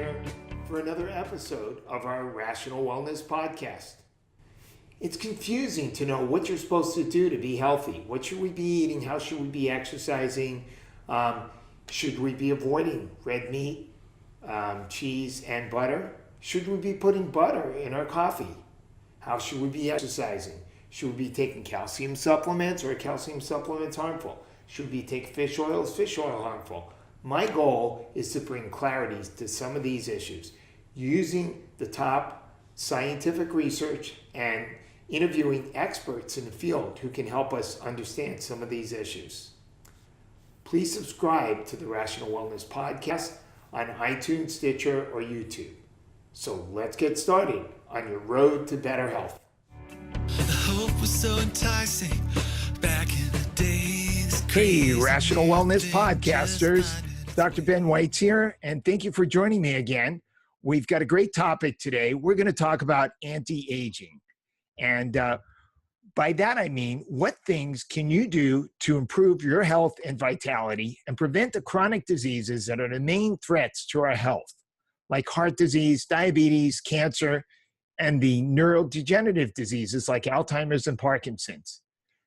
here for another episode of our Rational Wellness Podcast. It's confusing to know what you're supposed to do to be healthy. What should we be eating? How should we be exercising? Should we be avoiding red meat, cheese, and butter? Should we be putting butter in our coffee? How should we be exercising? Should we be taking calcium supplements, or are calcium supplements harmful? Should we be taking fish oil? Is fish oil harmful? My goal is to bring clarity to some of these issues using the top scientific research and interviewing experts in the field who can help us understand some of these issues. Please subscribe to the Rational Wellness Podcast on iTunes, Stitcher, or YouTube. So let's get started on your road to better health. The hope was so enticing back in the days. Hey, Rational Wellness Podcasters. Dr. Ben Weitz here, and thank you for joining me again. We've got a great topic today. We're going to talk about anti-aging. And by that, I mean, what things can you do to improve your health and vitality and prevent the chronic diseases that are the main threats to our health, like heart disease, diabetes, cancer, and the neurodegenerative diseases like Alzheimer's and Parkinson's.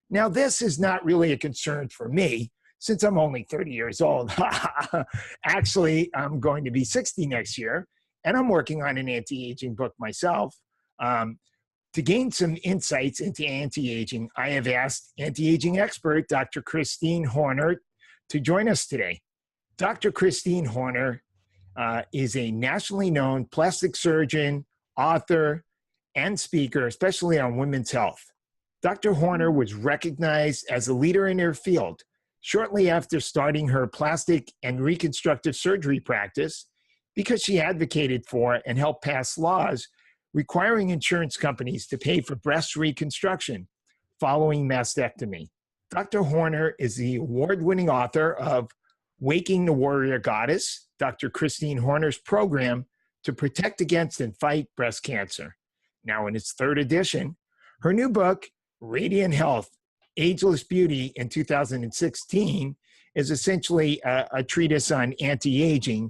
Now, this is not really a concern for me, since I'm only 30 years old. Actually, I'm going to be 60 next year, and I'm working on an anti-aging book myself. To gain some insights into anti-aging, I have asked anti-aging expert Dr. Christine Horner to join us today. Dr. Christine Horner is a nationally known plastic surgeon, author, and speaker, especially on women's health. Dr. Horner was recognized as a leader in her field shortly after starting her plastic and reconstructive surgery practice because she advocated for and helped pass laws requiring insurance companies to pay for breast reconstruction following mastectomy. Dr. Horner is the award-winning author of Waking the Warrior Goddess, Dr. Christine Horner's program to protect against and fight breast cancer. Now in its third edition, her new book, Radiant Health, Ageless Beauty in 2016 is essentially a treatise on anti-aging.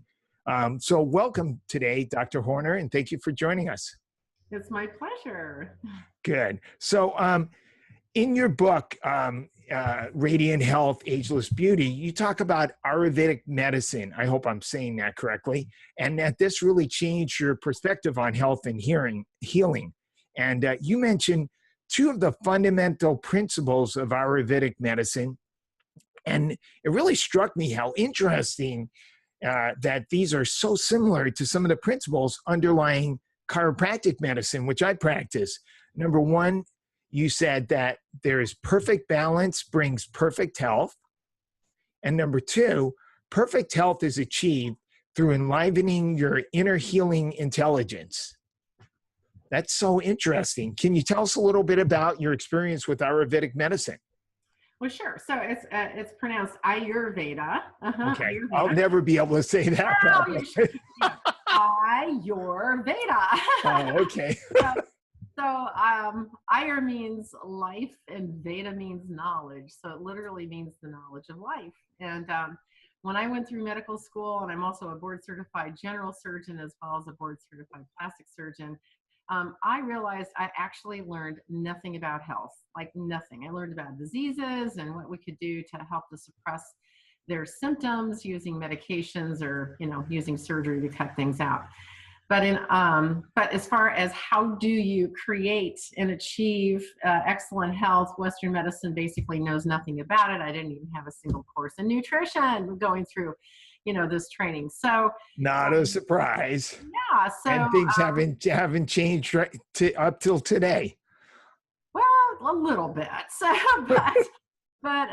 So welcome today, Dr. Horner, and thank you for joining us. It's my pleasure. Good. So in your book, Radiant Health, Ageless Beauty, you talk about Ayurvedic medicine. I hope I'm saying that correctly. And that this really changed your perspective on health and healing. And you mentioned two of the fundamental principles of Ayurvedic medicine. And it really struck me how interesting that these are so similar to some of the principles underlying chiropractic medicine, which I practice. Number one, you said that there is perfect balance brings perfect health. And number two, perfect health is achieved through enlivening your inner healing intelligence. That's so interesting. Can you tell us a little bit about your experience with Ayurvedic medicine? Well, sure. So it's pronounced Ayurveda. Okay. Ayurveda. I'll never be able to say that. Oh, you should. Ayurveda. Oh, okay. So Ayur means life and Veda means knowledge. So it literally means the knowledge of life. And when I went through medical school, and I'm also a board certified general surgeon as well as a board certified plastic surgeon, I realized I actually learned nothing about health, like nothing. I learned about diseases and what we could do to help to suppress their symptoms using medications or, using surgery to cut things out. But but as far as how do you create and achieve excellent health, Western medicine basically knows nothing about it. I didn't even have a single course in nutrition going through this training. So not a surprise. Yeah. So and things haven't changed up till today. Well, a little bit. So, but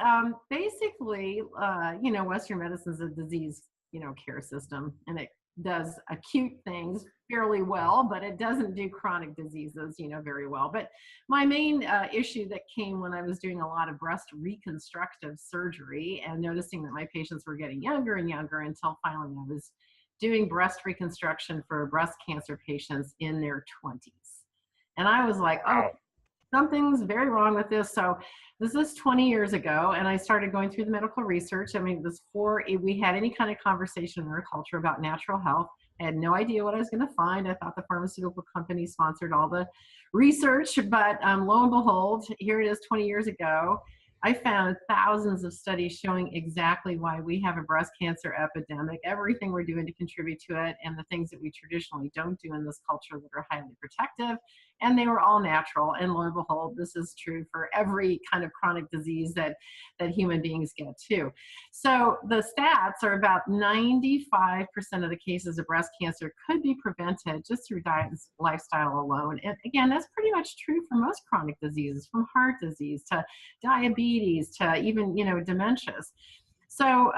basically, Western medicine is a disease, care system, and it does acute things fairly well, but it doesn't do chronic diseases, very well. But my main issue that came when I was doing a lot of breast reconstructive surgery and noticing that my patients were getting younger and younger until finally I was doing breast reconstruction for breast cancer patients in their 20s. And I was like, oh, something's very wrong with this. So this is 20 years ago, and I started going through the medical research. I mean, before we had any kind of conversation in our culture about natural health, I had no idea what I was going to find. I thought the pharmaceutical company sponsored all the research, but lo and behold, here it is 20 years ago. I found thousands of studies showing exactly why we have a breast cancer epidemic, everything we're doing to contribute to it, and the things that we traditionally don't do in this culture that are highly protective. And they were all natural. And lo and behold, this is true for every kind of chronic disease that human beings get too. So the stats are about 95% of the cases of breast cancer could be prevented just through diet and lifestyle alone. And again, that's pretty much true for most chronic diseases, from heart disease to diabetes to even, dementias. So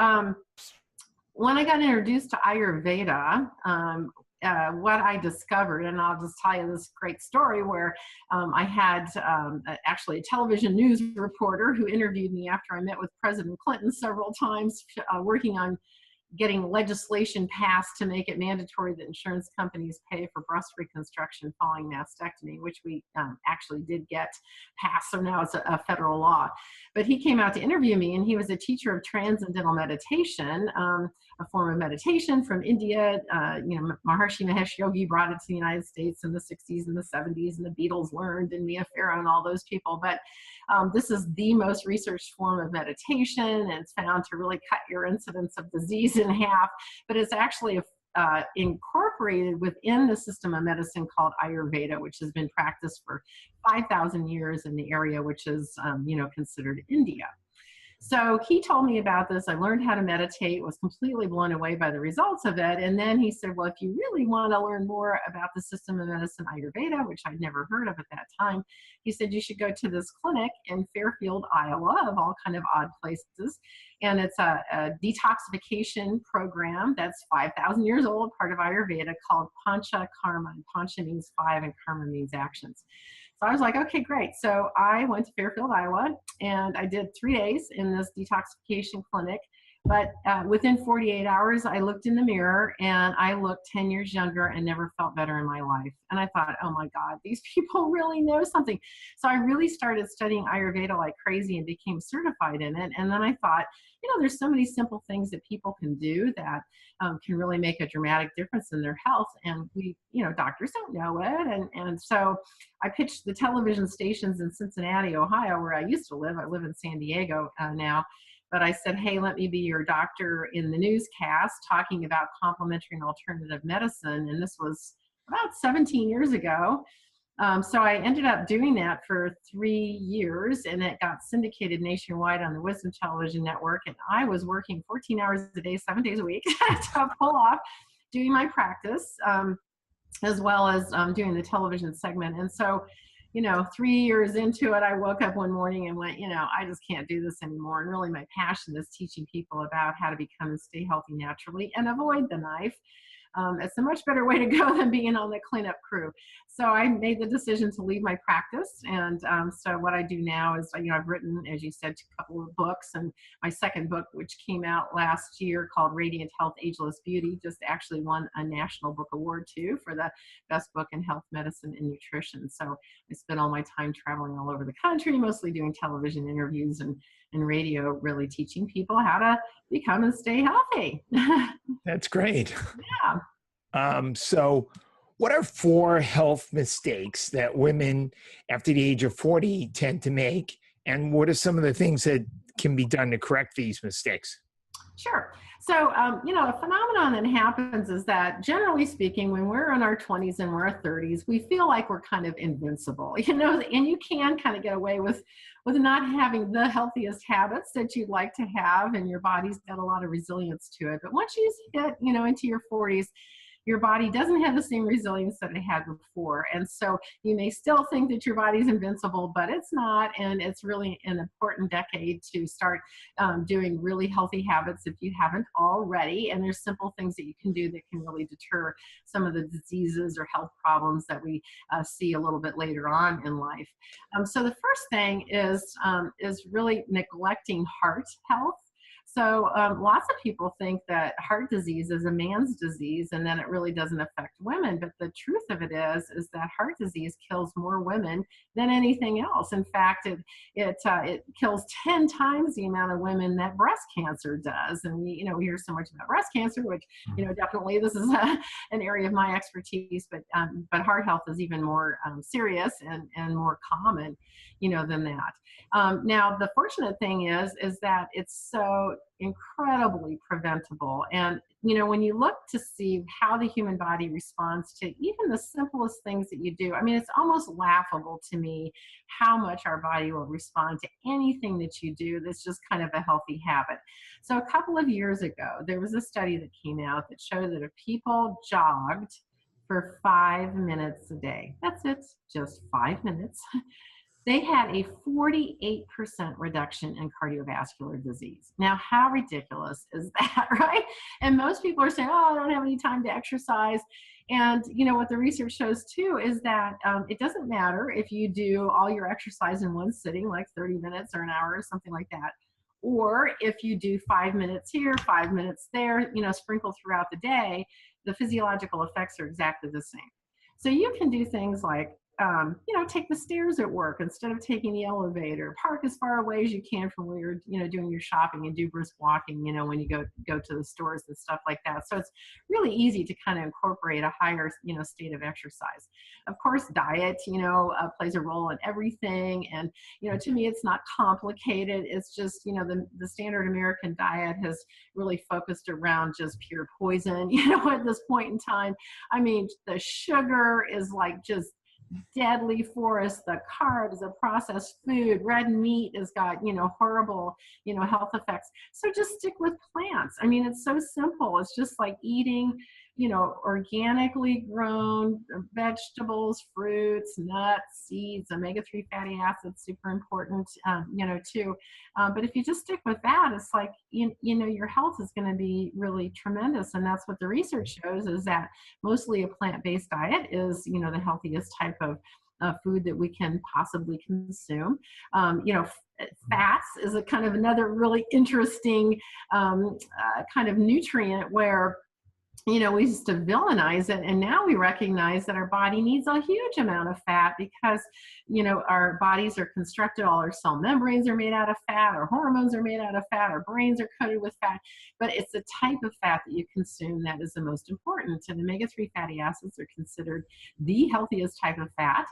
when I got introduced to Ayurveda, what I discovered, and I'll just tell you this great story where I had actually a television news reporter who interviewed me after I met with President Clinton several times, working on getting legislation passed to make it mandatory that insurance companies pay for breast reconstruction following mastectomy, which we actually did get passed. So now it's a federal law. But he came out to interview me, and he was a teacher of transcendental meditation, a form of meditation from India. Maharshi Mahesh Yogi brought it to the United States in the 60s and the 70s, and the Beatles learned, and Mia Farrow and all those people. But this is the most researched form of meditation, and it's found to really cut your incidence of disease in half. But it's actually incorporated within the system of medicine called Ayurveda, which has been practiced for 5,000 years in the area, which is, considered India. So he told me about this. I learned how to meditate, was completely blown away by the results of it. And then he said, well, if you really want to learn more about the system of medicine Ayurveda, which I'd never heard of at that time, he said, you should go to this clinic in Fairfield, Iowa, of all kind of odd places. And it's a detoxification program that's 5,000 years old, part of Ayurveda, called Pancha Karma. And Pancha means 5 and Karma means actions. So I was like, okay, great. So I went to Fairfield, Iowa, and I did 3 days in this detoxification clinic. But within 48 hours, I looked in the mirror and I looked 10 years younger and never felt better in my life. And I thought, oh my God, these people really know something. So I really started studying Ayurveda like crazy and became certified in it. And then I thought, there's so many simple things that people can do that can really make a dramatic difference in their health. And we, doctors don't know it. And so I pitched the television stations in Cincinnati, Ohio, where I used to live. I live in San Diego now. But I said, hey, let me be your doctor in the newscast talking about complementary and alternative medicine. And this was about 17 years ago. So I ended up doing that for 3 years, and it got syndicated nationwide on the Wisdom Television Network. And I was working 14 hours a day, 7 days a week to pull off doing my practice, as well as doing the television segment. And so 3 years into it, I woke up one morning and went, I just can't do this anymore. And really my passion is teaching people about how to become and stay healthy naturally and avoid the knife. It's a much better way to go than being on the cleanup crew. So I made the decision to leave my practice. And so what I do now is, I've written, as you said, a couple of books. And my second book, which came out last year called Radiant Health, Ageless Beauty, just actually won a National Book Award too for the best book in health, medicine, and nutrition. So I spend all my time traveling all over the country, mostly doing television interviews and radio, really teaching people how to become and stay healthy. That's great. Yeah. So what are 4 health mistakes that women after the age of 40 tend to make? And what are some of the things that can be done to correct these mistakes? Sure. So, a phenomenon that happens is that, generally speaking, when we're in our 20s and we're 30s, we feel like we're kind of invincible, and you can kind of get away with not having the healthiest habits that you'd like to have, and your body's got a lot of resilience to it. But once you get, into your 40s, your body doesn't have the same resilience that it had before. And so you may still think that your body's invincible, but it's not. And it's really an important decade to start doing really healthy habits if you haven't already. And there's simple things that you can do that can really deter some of the diseases or health problems that we see a little bit later on in life. So the first thing is really neglecting heart health. So lots of people think that heart disease is a man's disease and then it really doesn't affect women. But the truth of it is that heart disease kills more women than anything else. In fact, it kills 10 times the amount of women that breast cancer does. And we hear so much about breast cancer, which, definitely this is an area of my expertise, but heart health is even more serious and more common, than that. Now, the fortunate thing is that it's so incredibly preventable. And, when you look to see how the human body responds to even the simplest things that you do, I mean, it's almost laughable to me how much our body will respond to anything that you do that's just kind of a healthy habit. So a couple of years ago, there was a study that came out that showed that if people jogged for 5 minutes a day, that's it, just 5 minutes, they had a 48% reduction in cardiovascular disease. Now, how ridiculous is that, right? And most people are saying, oh, I don't have any time to exercise. And, what the research shows too is that it doesn't matter if you do all your exercise in one sitting, like 30 minutes or an hour or something like that, or if you do 5 minutes here, 5 minutes there, sprinkled throughout the day, the physiological effects are exactly the same. So you can do things like, take the stairs at work instead of taking the elevator, park as far away as you can from where you're, doing your shopping, and do brisk walking, when you go to the stores and stuff like that. So it's really easy to kind of incorporate a higher, state of exercise. Of course, diet, plays a role in everything. And, to me, it's not complicated. It's just, the standard American diet has really focused around just pure poison, at this point in time. I mean, the sugar is like just deadly for us. The carbs, the processed food, red meat has got, horrible, health effects. So just stick with plants. I mean, it's so simple. It's just like eating, organically grown vegetables, fruits, nuts, seeds, omega-3 fatty acids, super important, too. But if you just stick with that, it's like, your health is going to be really tremendous. And that's what the research shows, is that mostly a plant-based diet is, the healthiest type of food that we can possibly consume. Fats is a kind of another really interesting kind of nutrient where we used to villainize it, and now we recognize that our body needs a huge amount of fat because, our bodies are constructed, all our cell membranes are made out of fat, our hormones are made out of fat, our brains are coated with fat, but it's the type of fat that you consume that is the most important. And omega-3 fatty acids are considered the healthiest type of fat.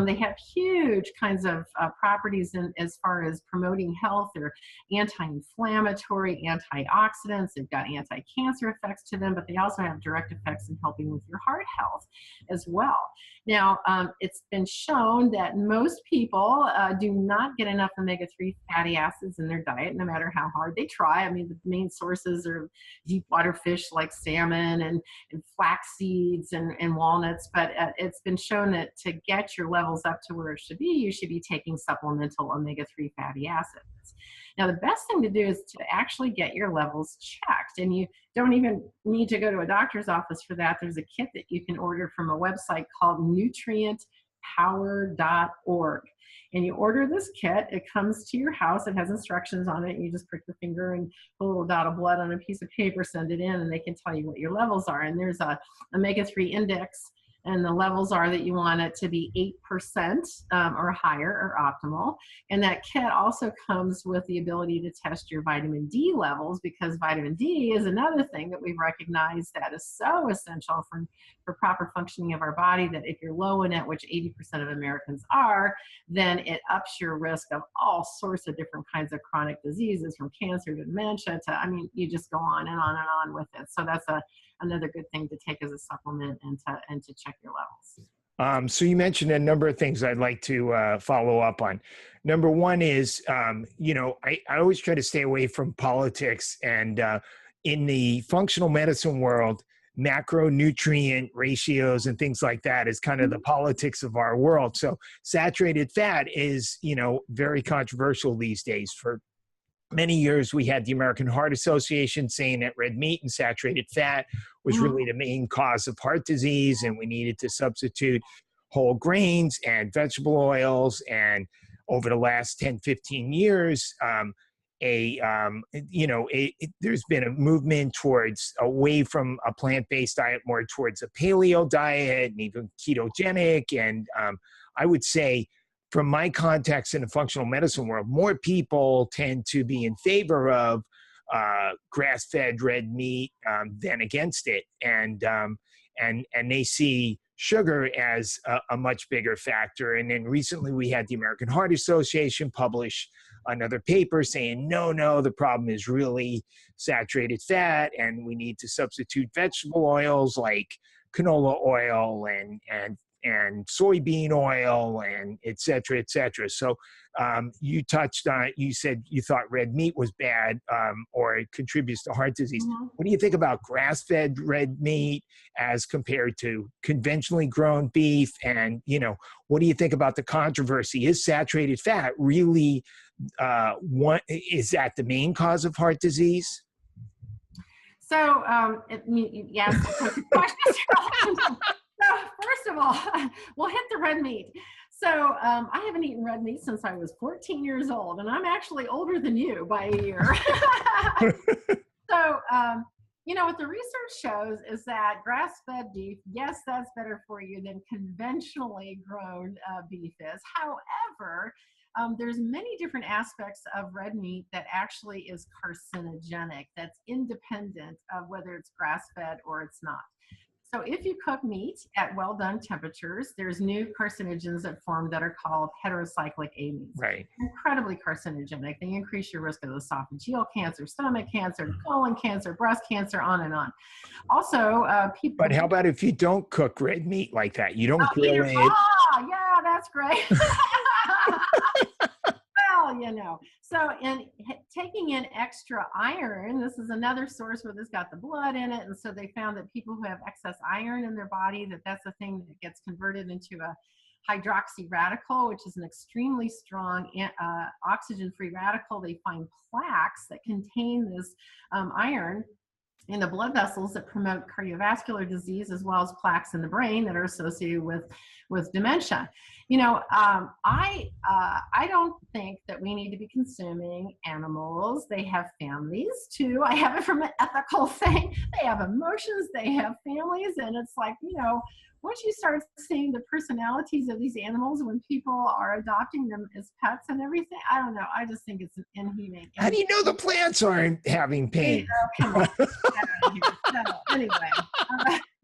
They have huge kinds of properties as far as promoting health. They're anti-inflammatory, antioxidants, they've got anti-cancer effects to them, but they also have direct effects in helping with your heart health as well. Now, it's been shown that most people do not get enough omega-3 fatty acids in their diet, no matter how hard they try. I mean, the main sources are deep water fish like salmon and flax seeds and walnuts, but it's been shown that to get your levels up to where it should be, you should be taking supplemental omega-3 fatty acids. Now, the best thing to do is to actually get your levels checked, and you don't even need to go to a doctor's office for that. There's a kit that you can order from a website called nutrientpower.org. And you order this kit, it comes to your house, it has instructions on it, you just prick your finger and put a little dot of blood on a piece of paper, send it in, and they can tell you what your levels are. And there's a omega-3 index, and the levels are that you want it to be 8% or higher or optimal. And that kit also comes with the ability to test your vitamin D levels, because vitamin D is another thing that we've recognized that is so essential for proper functioning of our body, that if you're low in it, which 80% of Americans are, then it ups your risk of all sorts of different kinds of chronic diseases, from cancer to dementia to, I mean, you just go on and on and on with it. So that's another good thing to take as a supplement and to check your levels. So you mentioned a number of things I'd like to follow up on. Number one is, I always try to stay away from politics, and in the functional medicine world, macronutrient ratios and things like that is kind of the politics of our world. So saturated fat is, very controversial these days. For many years, we had the American Heart Association saying that red meat and saturated fat was really the main cause of heart disease, and we needed to substitute whole grains and vegetable oils. And over the last 10, 15 years, there's been a movement towards away from a plant-based diet, more towards a paleo diet and even ketogenic. And I would say, from my context in the functional medicine world, more people tend to be in favor of grass-fed red meat than against it, and they see sugar as a much bigger factor. And then recently we had the American Heart Association publish another paper saying, no, the problem is really saturated fat, and we need to substitute vegetable oils like canola oil and soybean oil and et cetera, et cetera. So you touched on, you said you thought red meat was bad or it contributes to heart disease. Mm-hmm. What do you think about grass-fed red meat as compared to conventionally grown beef? And, what do you think about the controversy? Is saturated fat really, is that the main cause of heart disease? So, yes, questions. So first of all, we'll hit the red meat. So I haven't eaten red meat since I was 14 years old, and I'm actually older than you by a year. So, what the research shows is that grass-fed beef, yes, that's better for you than conventionally grown beef is. However, there's many different aspects of red meat that actually is carcinogenic, that's independent of whether it's grass-fed or it's not. So if you cook meat at well-done temperatures, there's new carcinogens that form that are called heterocyclic amines. Right. Incredibly carcinogenic. They increase your risk of esophageal cancer, stomach cancer, colon cancer, breast cancer, on and on. Also, people... But how about if you don't cook red meat like that? You don't grill it. Oh, yeah, that's great. Well, so in taking in extra iron, this is another source where this got the blood in it. And so they found that people who have excess iron in their body, that's the thing that gets converted into a hydroxy radical, which is an extremely strong oxygen-free radical. They find plaques that contain this iron in the blood vessels that promote cardiovascular disease, as well as plaques in the brain that are associated with dementia. I don't think that we need to be consuming animals. They have families too. I have it from an ethical thing. They have emotions, they have families, and it's like, once you start seeing the personalities of these animals when people are adopting them as pets and everything, I don't know. I just think it's inhumane. How do you know the plants aren't having pain? Come on. Get out of here. So, anyway,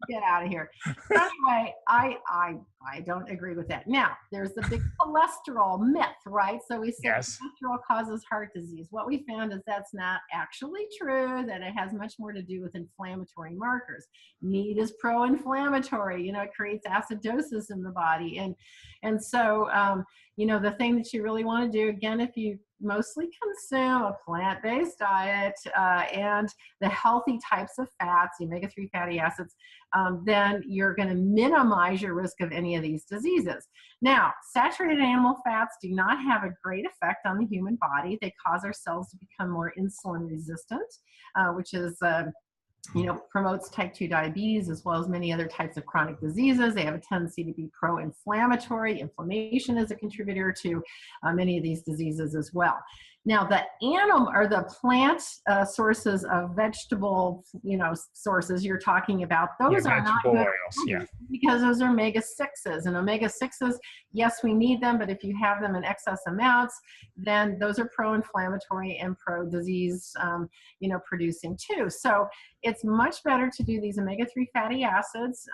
get out of here. So anyway, I don't agree with that. Now, there's the big cholesterol myth, right? So we say Yes. cholesterol causes heart disease. What we found is that's not actually true, that it has much more to do with inflammatory markers. Meat is pro-inflammatory, it creates acidosis in the body. And so, the thing that you really want to do, again, if you mostly consume a plant-based diet and the healthy types of fats, the omega-3 fatty acids, then you're going to minimize your risk of any of these diseases. Now, saturated animal fats do not have a great effect on the human body. They cause our cells to become more insulin resistant, which is promotes type 2 diabetes as well as many other types of chronic diseases. They have a tendency to be pro-inflammatory. Inflammation is a contributor to many of these diseases as well. Now, the animal or the plant sources of vegetable, sources you're talking about, those are not good oils, because those are omega-6s. And omega-6s, yes, we need them, but if you have them in excess amounts, then those are pro-inflammatory and pro-disease, producing too. So it's much better to do these omega-3 fatty acids.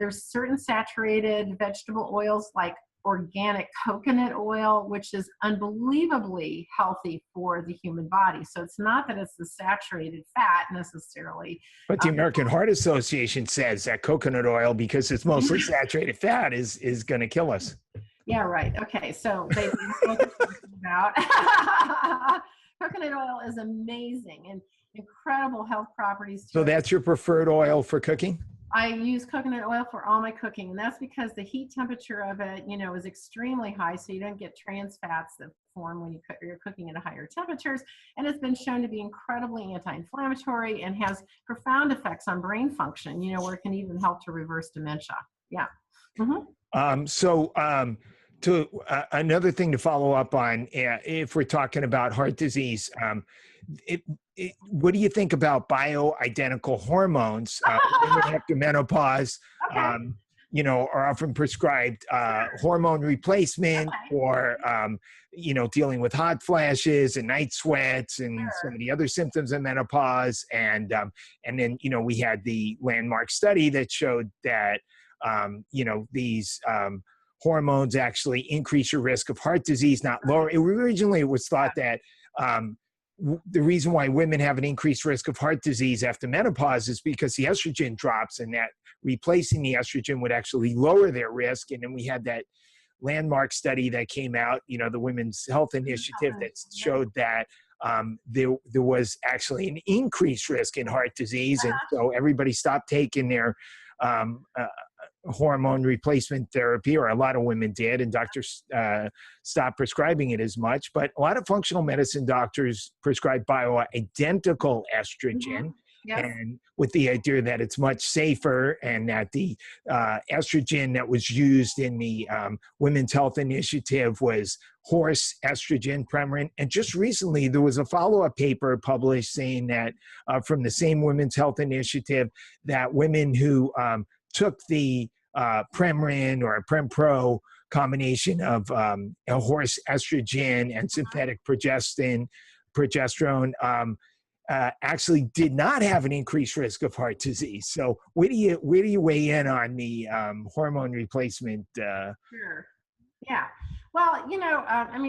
There's certain saturated vegetable oils like organic coconut oil, which is unbelievably healthy for the human body. So it's not that it's the saturated fat necessarily. But the American Heart Association says that coconut oil, because it's mostly saturated fat, is going to kill us. Yeah, right. Okay, so they about coconut oil is amazing and incredible health properties. So that's your preferred oil for cooking? I use coconut oil for all my cooking, and that's because the heat temperature of it, is extremely high, so you don't get trans fats that form when you're cooking at higher temperatures, and it's been shown to be incredibly anti-inflammatory and has profound effects on brain function, where it can even help to reverse dementia. Yeah. Mm-hmm. to another thing to follow up on, if we're talking about heart disease, what do you think about bioidentical hormones? Women after menopause, Okay. are often prescribed hormone replacement or, dealing with hot flashes and night sweats and some of the other symptoms of menopause. And then, we had the landmark study that showed that, these hormones actually increase your risk of heart disease, not lower. Originally, it was thought that the reason why women have an increased risk of heart disease after menopause is because the estrogen drops, and that replacing the estrogen would actually lower their risk. And then we had that landmark study that came out, the Women's Health Initiative, that showed that there was actually an increased risk in heart disease. And so everybody stopped taking their hormone replacement therapy, or a lot of women did, and doctors stopped prescribing it as much. But a lot of functional medicine doctors prescribe bioidentical estrogen, and with the idea that it's much safer, and that the estrogen that was used in the Women's Health Initiative was horse estrogen, Premarin. And just recently, there was a follow-up paper published saying that from the same Women's Health Initiative, that women who took the Premarin or Prempro combination of a horse estrogen and synthetic progesterone actually did not have an increased risk of heart disease. So where do you weigh in on the hormone replacement? Sure. Yeah. Well,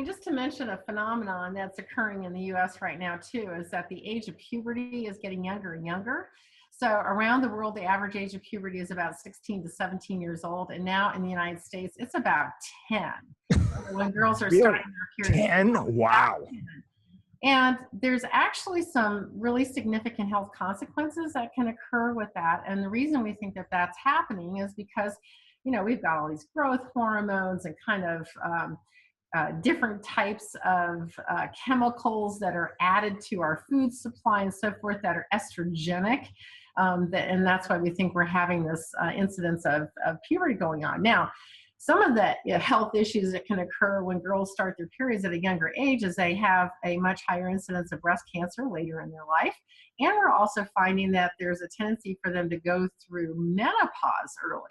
just to mention a phenomenon that's occurring in the U.S. right now too, is that the age of puberty is getting younger and younger. So around the world, the average age of puberty is about 16 to 17 years old. And now in the United States, it's about 10 when girls are starting their period. 10? Wow. And there's actually some really significant health consequences that can occur with that. And the reason we think that that's happening is because, we've got all these growth hormones and kind of different types of chemicals that are added to our food supply and so forth that are estrogenic. And that's why we think we're having this incidence of puberty going on. Now, some of the health issues that can occur when girls start their periods at a younger age is they have a much higher incidence of breast cancer later in their life. And we're also finding that there's a tendency for them to go through menopause early.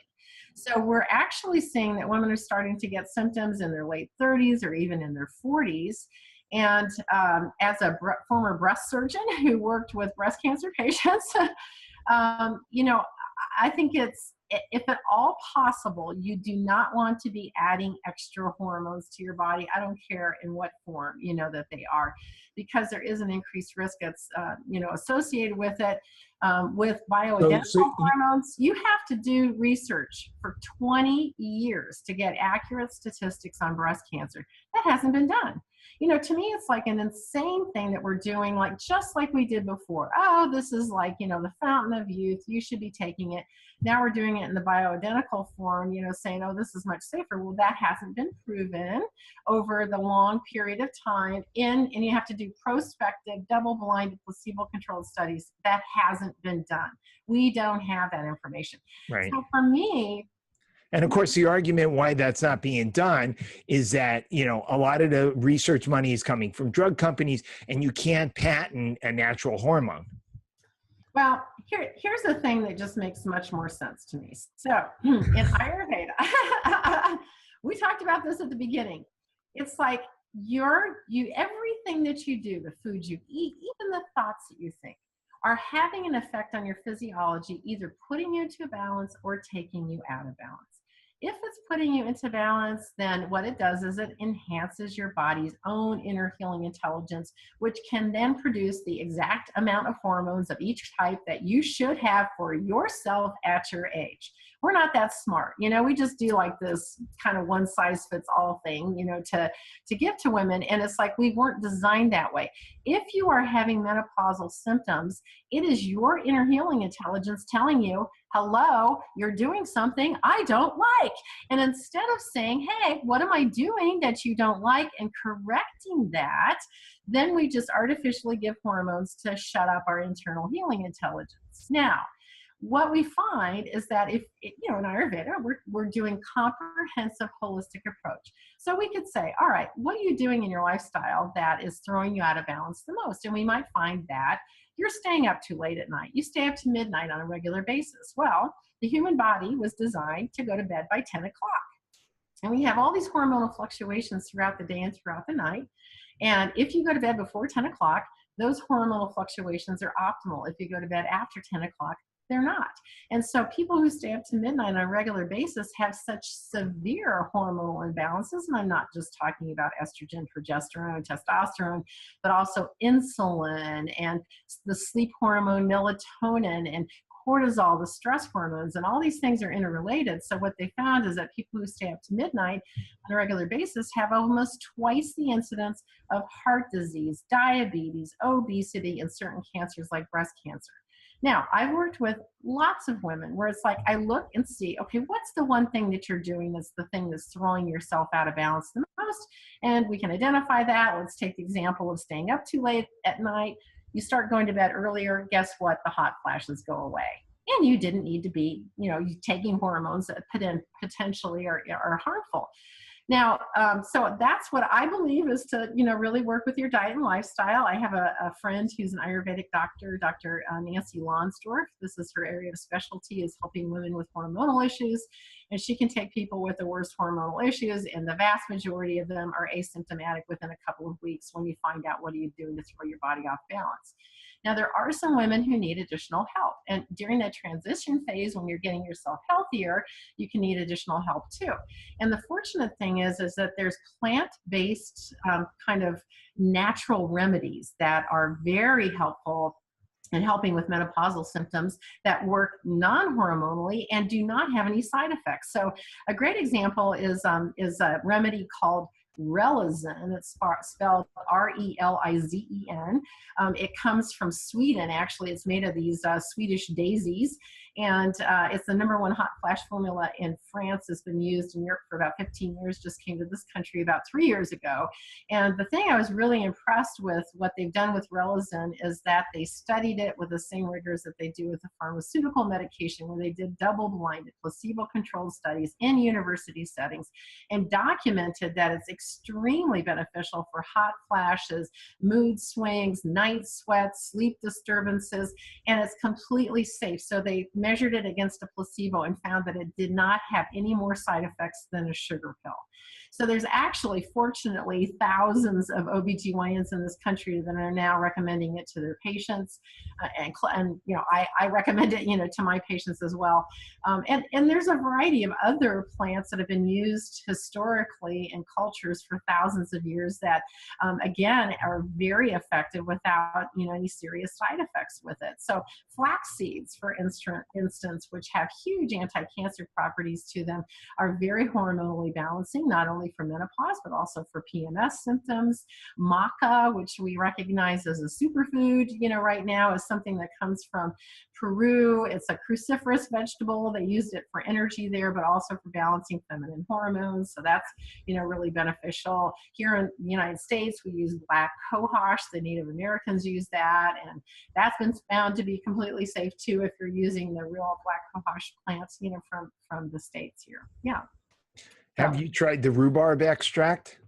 So we're actually seeing that women are starting to get symptoms in their late 30s or even in their 40s. And as a former breast surgeon who worked with breast cancer patients, I think if at all possible, you do not want to be adding extra hormones to your body. I don't care in what form, that they are, because there is an increased risk that's, associated with it. With bioidentical hormones, you have to do research for 20 years to get accurate statistics on breast cancer. That hasn't been done. To me, it's like an insane thing that we're doing, just like we did before. Oh, this is the fountain of youth. You should be taking it. Now we're doing it in the bioidentical form, saying, oh, this is much safer. Well, that hasn't been proven over the long period of time and you have to do prospective, double-blind, placebo-controlled studies. That hasn't been done. We don't have that information. Right. So for me, and of course, the argument why that's not being done is that, a lot of the research money is coming from drug companies, and you can't patent a natural hormone. Well, here's the thing that just makes much more sense to me. So in Ayurveda, we talked about this at the beginning. It's like everything that you do, the food you eat, even the thoughts that you think, are having an effect on your physiology, either putting you into balance or taking you out of balance. If it's putting you into balance, then what it does is it enhances your body's own inner healing intelligence, which can then produce the exact amount of hormones of each type that you should have for yourself at your age. We're not that smart. We just do this kind of one size fits all thing, to give to women. And it's like we weren't designed that way. If you are having menopausal symptoms, it is your inner healing intelligence telling you, hello, you're doing something I don't like. And instead of saying, hey, what am I doing that you don't like, and correcting that, then we just artificially give hormones to shut up our internal healing intelligence. Now, what we find is that if, in Ayurveda, we're doing comprehensive holistic approach. So we could say, all right, what are you doing in your lifestyle that is throwing you out of balance the most? And we might find that you're staying up too late at night. You stay up to midnight on a regular basis. Well, the human body was designed to go to bed by 10 o'clock. And we have all these hormonal fluctuations throughout the day and throughout the night. And if you go to bed before 10 o'clock, those hormonal fluctuations are optimal. If you go to bed after 10 o'clock, they're not. And so people who stay up to midnight on a regular basis have such severe hormonal imbalances. And I'm not just talking about estrogen, progesterone, testosterone, but also insulin and the sleep hormone melatonin and cortisol, the stress hormones, and all these things are interrelated. So what they found is that people who stay up to midnight on a regular basis have almost twice the incidence of heart disease, diabetes, obesity, and certain cancers like breast cancer. Now, I've worked with lots of women where it's like, I look and see, okay, what's the one thing that you're doing that's the thing that's throwing yourself out of balance the most? And we can identify that. Let's take the example of staying up too late at night. You start going to bed earlier, guess what? The hot flashes go away. And you didn't need to be, taking hormones that potentially are harmful. Now, so that's what I believe is to, really work with your diet and lifestyle. I have a friend who's an Ayurvedic doctor, Dr. Nancy Lonsdorf. This is her area of specialty, is helping women with hormonal issues. And she can take people with the worst hormonal issues, and the vast majority of them are asymptomatic within a couple of weeks when you find out what are you doing to throw your body off balance. Now, there are some women who need additional help. And during that transition phase, when you're getting yourself healthier, you can need additional help too. And the fortunate thing is that there's plant-based kind of natural remedies that are very helpful in helping with menopausal symptoms that work non-hormonally and do not have any side effects. So a great example is a remedy called Relizin. It's spelled Relizen. It comes from Sweden. Actually, it's made of these Swedish daisies, and it's the #1 hot flash formula in France. It's been used in Europe for about 15 years, just came to this country about 3 years ago. And the thing I was really impressed with what they've done with Relizin is that they studied it with the same rigors that they do with the pharmaceutical medication, where they did double-blinded, placebo-controlled studies in university settings and documented that it's extremely beneficial for hot flashes, mood swings, night sweats, sleep disturbances, and it's completely safe. So they measured it against a placebo and found that it did not have any more side effects than a sugar pill. So there's actually, fortunately, thousands of OBGYNs in this country that are now recommending it to their patients. I recommend it, to my patients as well. And there's a variety of other plants that have been used historically in cultures for thousands of years that, again, are very effective without, any serious side effects with it. So flax seeds, for instance, which have huge anti-cancer properties to them, are very hormonally balancing, not only for menopause, but also for PMS symptoms. Maca, which we recognize as a superfood, right now, is something that comes from Peru. It's a cruciferous vegetable. They used it for energy there, but also for balancing feminine hormones. So that's, really beneficial. Here in the United States, we use black cohosh. The Native Americans use that, and that's been found to be completely safe too if you're using the real black cohosh plants, from the States here. Yeah. Have you tried the rhubarb extract?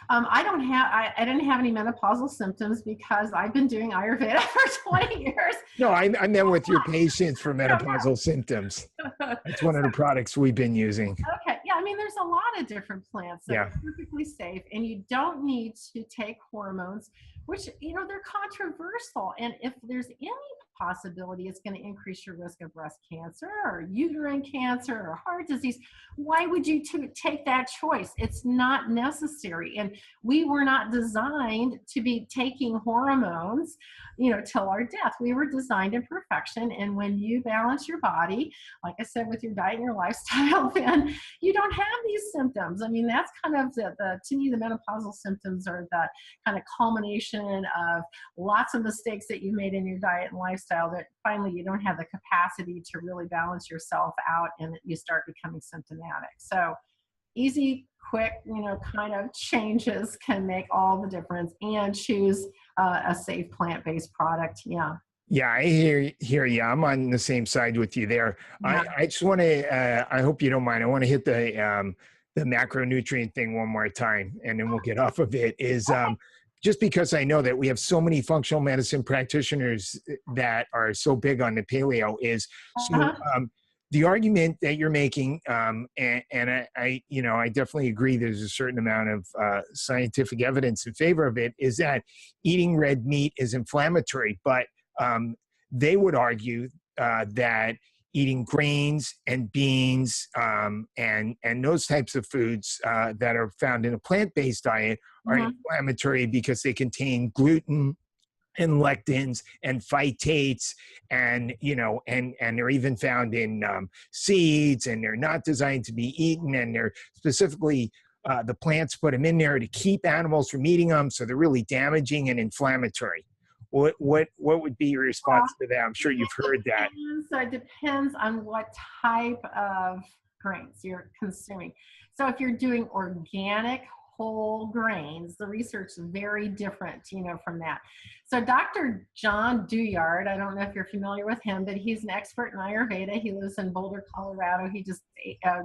I didn't have any menopausal symptoms because I've been doing Ayurveda for 20 years. No, I meant with your patients for menopausal symptoms. That's one of the products we've been using. Okay. Yeah. There's a lot of different plants that are perfectly safe, and you don't need to take hormones, which, they're controversial. And if there's any possibility it's going to increase your risk of breast cancer or uterine cancer or heart disease, why would you take that choice? It's not necessary. And we were not designed to be taking hormones, till our death. We were designed in perfection. And when you balance your body, like I said, with your diet and your lifestyle, then you don't have these symptoms. That's kind of to me, the menopausal symptoms are the kind of culmination of lots of mistakes that you made in your diet and lifestyle that finally you don't have the capacity to really balance yourself out, and you start becoming symptomatic. So easy, quick, kind of changes can make all the difference, and choose a safe plant-based product. Yeah. Yeah, I hear you. I'm on the same side with you there. Yeah. I just want to. I hope you don't mind. I want to hit the macronutrient thing one more time, and then we'll get off of it. Is just because I know that we have so many functional medicine practitioners that are so big on the paleo. Is so Uh-huh. the argument that you're making, and I definitely agree. There's a certain amount of scientific evidence in favor of it. Is that eating red meat is inflammatory, but they would argue that eating grains and beans and those types of foods that are found in a plant-based diet are Mhm. inflammatory because they contain gluten and lectins and phytates, and they're even found in seeds, and they're not designed to be eaten, and they're specifically the plants put them in there to keep animals from eating them, so they're really damaging and inflammatory. What would be your response to that? I'm sure you've heard that. So it depends on what type of grains you're consuming. So if you're doing organic whole grains, the research is very different, from that. So Dr. John Douillard, I don't know if you're familiar with him, but he's an expert in Ayurveda. He lives in Boulder, Colorado. He just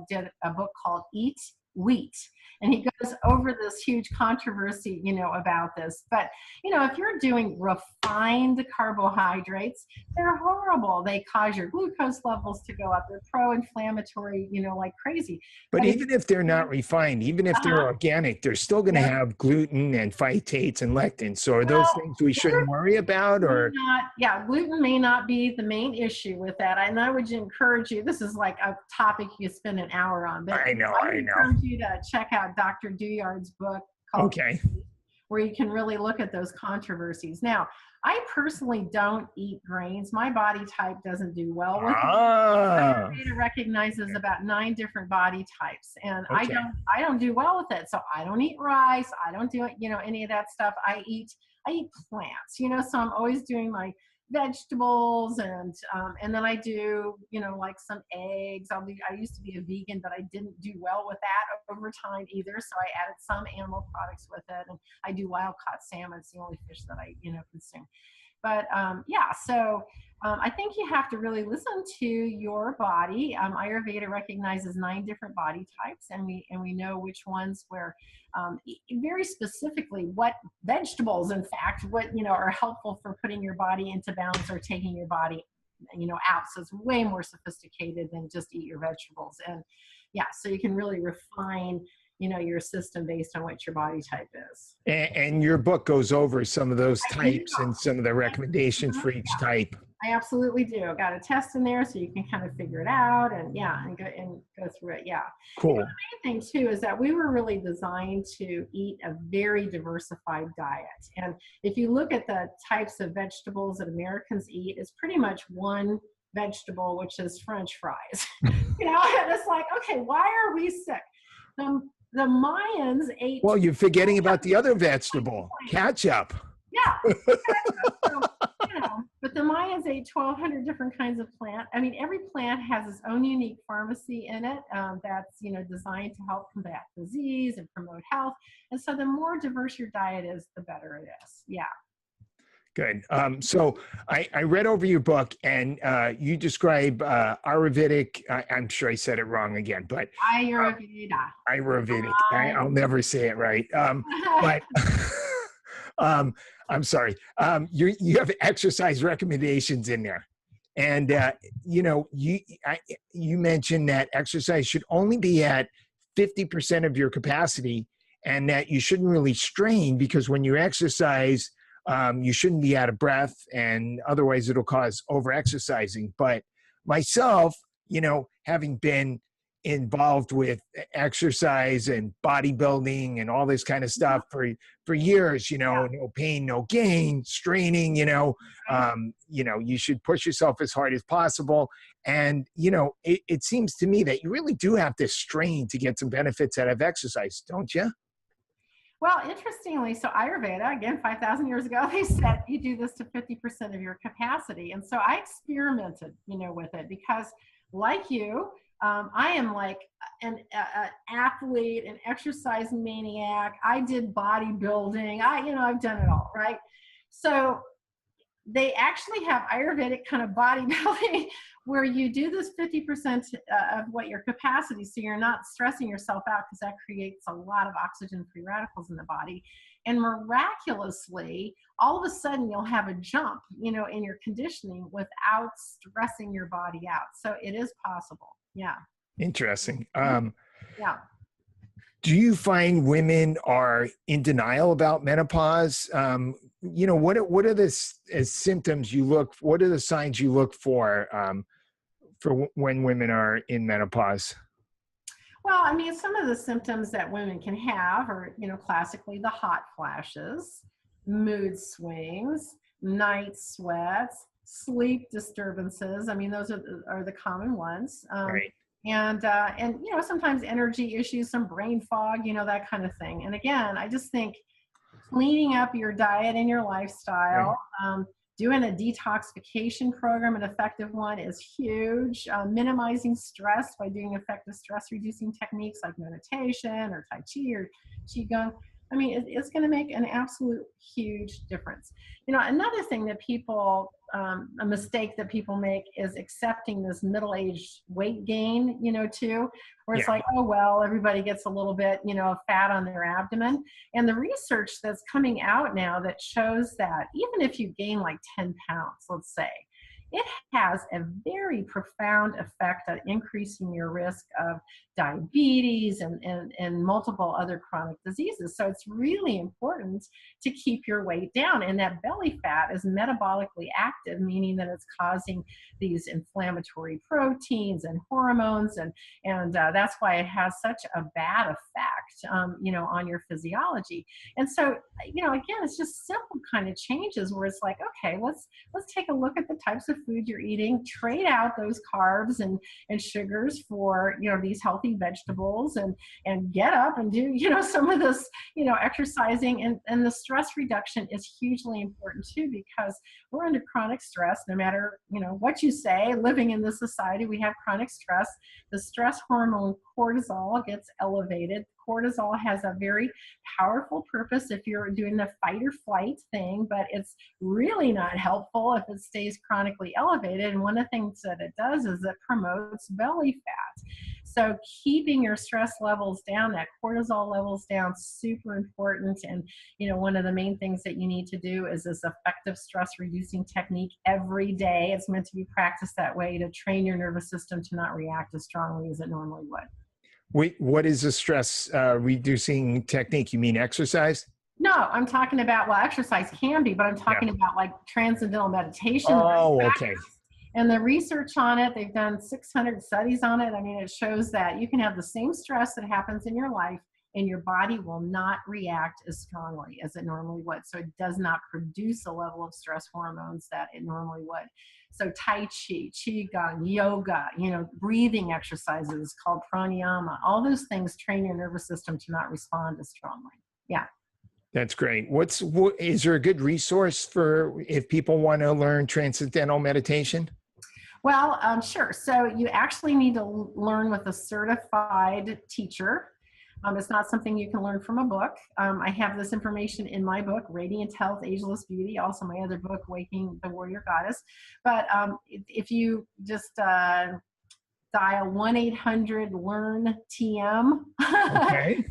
did a book called Eat Wheat. And he goes over this huge controversy, about this. But, if you're doing refined carbohydrates, they're horrible. They cause your glucose levels to go up. They're pro-inflammatory, like crazy. But But if even if they're not refined, even if they're uh-huh, organic, they're still going to yeah, have gluten and phytates and lectins. So are those well, things we shouldn't worry about? Or gluten may not be the main issue with that. And I would encourage you, this is like a topic you spend an hour on, but I know, I would I know. encourage you to check out Dr. Douillard's book called Okay. where you can really look at those controversies. Now, I personally don't eat grains. My body type doesn't do well with it. Ah, Ayurveda recognizes about 9 different body types, and okay. I don't do well with it. So I don't eat rice. I don't do any of that stuff. I eat plants. So I'm always doing my vegetables, and then I do like some eggs. I used to be a vegan, but I didn't do well with that over time either. So I added some animal products with it, and I do wild caught salmon. It's the only fish that I consume. But yeah, so I think you have to really listen to your body. Ayurveda recognizes 9 different body types, and we know which ones where very specifically what vegetables, in fact, what are helpful for putting your body into balance or taking your body out. So it's way more sophisticated than just eat your vegetables. And yeah, so you can really refine your system based on what your body type is. And your book goes over some of those I do. types and some of the recommendations for each type. I absolutely do. Got a test in there so you can kind of figure it out and go through it. Yeah. Cool. The main thing too is that we were really designed to eat a very diversified diet. And if you look at the types of vegetables that Americans eat, it's pretty much one vegetable, which is French fries. And it's like, okay, why are we sick? The Mayans ate. Well, you're forgetting about the other vegetable, ketchup. Yeah. So, but the Mayans ate 1,200 different kinds of plant. I mean, every plant has its own unique pharmacy in it that's designed to help combat disease and promote health. And so the more diverse your diet is, the better it is. Yeah. Good. So I read over your book, and you describe Ayurvedic. I'm sure I said it wrong again, but Ayurveda. Ayurvedic. I'll never say it right. But I'm sorry. You have exercise recommendations in there, and you mentioned that exercise should only be at 50% of your capacity, and that you shouldn't really strain, because when you exercise, you shouldn't be out of breath, and otherwise it'll cause over-exercising. But myself, having been involved with exercise and bodybuilding and all this kind of stuff for years, no pain, no gain, straining, you should push yourself as hard as possible. And, it seems to me that you really do have to strain to get some benefits out of exercise, don't you? Well, interestingly, so Ayurveda, again, 5,000 years ago, they said you do this to 50% of your capacity. And so I experimented, with it, because like you, I am like an athlete, an exercise maniac. I did bodybuilding. I've done it all, right? So they actually have Ayurvedic kind of bodybuilding where you do this 50% of what your capacity, so you're not stressing yourself out, because that creates a lot of oxygen-free radicals in the body. And miraculously, all of a sudden you'll have a jump, in your conditioning without stressing your body out. So it is possible. Yeah. Interesting. Yeah. Do you find women are in denial about menopause? What are the symptoms you look? What are the signs you look for when women are in menopause? Well, I mean, some of the symptoms that women can have are, classically the hot flashes, mood swings, night sweats, sleep disturbances. I mean, those are the common ones. Right. And sometimes energy issues, some brain fog, that kind of thing. And again, I just think cleaning up your diet and your lifestyle, doing a detoxification program, an effective one, is huge. Minimizing stress by doing effective stress reducing techniques like meditation or Tai Chi or Qigong. I mean, it's going to make an absolute huge difference. Another thing that people, a mistake that people make is accepting this middle-aged weight gain, too, where it's like, oh, well, everybody gets a little bit, fat on their abdomen. And the research that's coming out now that shows that even if you gain like 10 pounds, let's say, it has a very profound effect on increasing your risk of diabetes and multiple other chronic diseases. So it's really important to keep your weight down. And that belly fat is metabolically active, meaning that it's causing these inflammatory proteins and hormones. And that's why it has such a bad effect, on your physiology. And so, again, it's just simple kind of changes where it's like, okay, let's take a look at the types of food you're eating, trade out those carbs and sugars for, these healthy vegetables, and get up and do, some of this, exercising, and the stress reduction is hugely important too, because we're under chronic stress. No matter, what you say, living in this society, we have chronic stress. The stress hormone cortisol gets elevated. Cortisol has a very powerful purpose if you're doing the fight or flight thing, but it's really not helpful if it stays chronically elevated. And one of the things that it does is it promotes belly fat. So keeping your stress levels down, that cortisol levels down, super important. And, one of the main things that you need to do is this effective stress reducing technique every day. It's meant to be practiced that way to train your nervous system to not react as strongly as it normally would. Wait, what is a stress reducing technique? You mean exercise? No, I'm talking about, well, exercise can be, but I'm talking about like transcendental meditation. Oh, okay. And the research on it, they've done 600 studies on it. I mean, it shows that you can have the same stress that happens in your life and your body will not react as strongly as it normally would. So it does not produce a level of stress hormones that it normally would. So Tai Chi, Qigong, yoga, breathing exercises called pranayama, all those things train your nervous system to not respond as strongly. Yeah. That's great. Is there a good resource for if people want to learn transcendental meditation? Well, sure. So you actually need to learn with a certified teacher. It's not something you can learn from a book. I have this information in my book, Radiant Health, Ageless Beauty, also my other book, Waking the Warrior Goddess. But if you just dial 1-800-LEARN-TM, okay.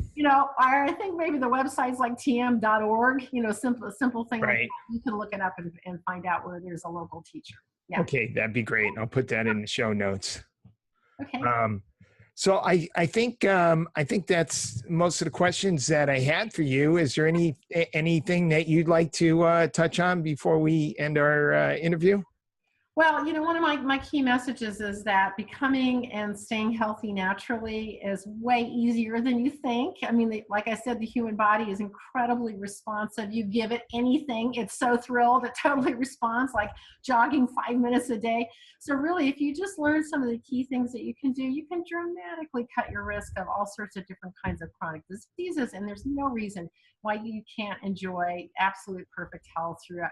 I think maybe the website's like tm.org, simple thing. Right. Like that. You can look it up and find out where there's a local teacher. Yeah. Okay, that'd be great. I'll put that in the show notes. Okay. So I think that's most of the questions that I had for you. Is there anything that you'd like to touch on before we end our interview? Well, one of my key messages is that becoming and staying healthy naturally is way easier than you think. I mean, like I said, the human body is incredibly responsive. You give it anything, it's so thrilled, it totally responds, like jogging 5 minutes a day. So really, if you just learn some of the key things that you can do, you can dramatically cut your risk of all sorts of different kinds of chronic diseases. And there's no reason why you can't enjoy absolute perfect health throughout,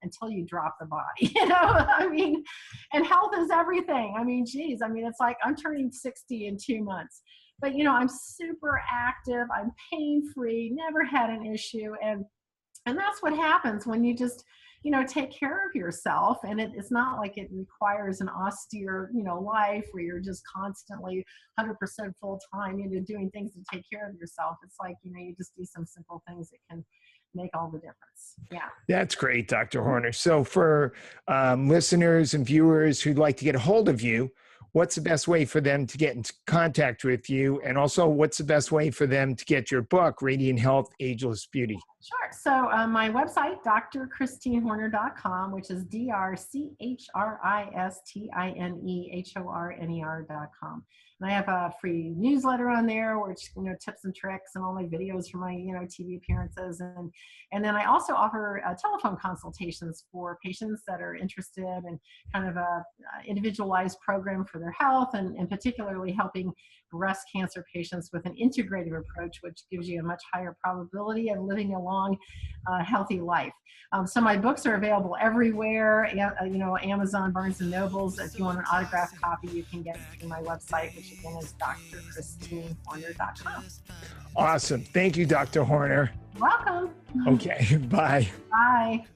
until you drop the body, I mean, and health is everything. I mean, geez, it's like I'm turning 60 in 2 months, but I'm super active, I'm pain-free, never had an issue. And that's what happens when you just, take care of yourself. And it's not like it requires an austere, life where you're just constantly 100% full time, doing things to take care of yourself. It's like, you just do some simple things that can make all the difference. Yeah. That's great, Dr. Horner. So for listeners and viewers who'd like to get a hold of you, what's the best way for them to get in contact with you? And also, what's the best way for them to get your book, Radiant Health, Ageless Beauty? Sure. So my website, drchristineHorner.com, which is drchristineHorner.com. And I have a free newsletter on there, which, tips and tricks and all my videos for my, TV appearances. And then I also offer telephone consultations for patients that are interested in kind of a individualized program for their health, and particularly helping breast cancer patients with an integrative approach, which gives you a much higher probability of living a long, healthy life. So my books are available everywhere, Amazon, Barnes and Nobles. If you want an autographed copy, you can get it through my website, which again is drchristineHorner.com. Awesome. Thank you, Dr. Horner. Welcome. Okay. Bye. Bye.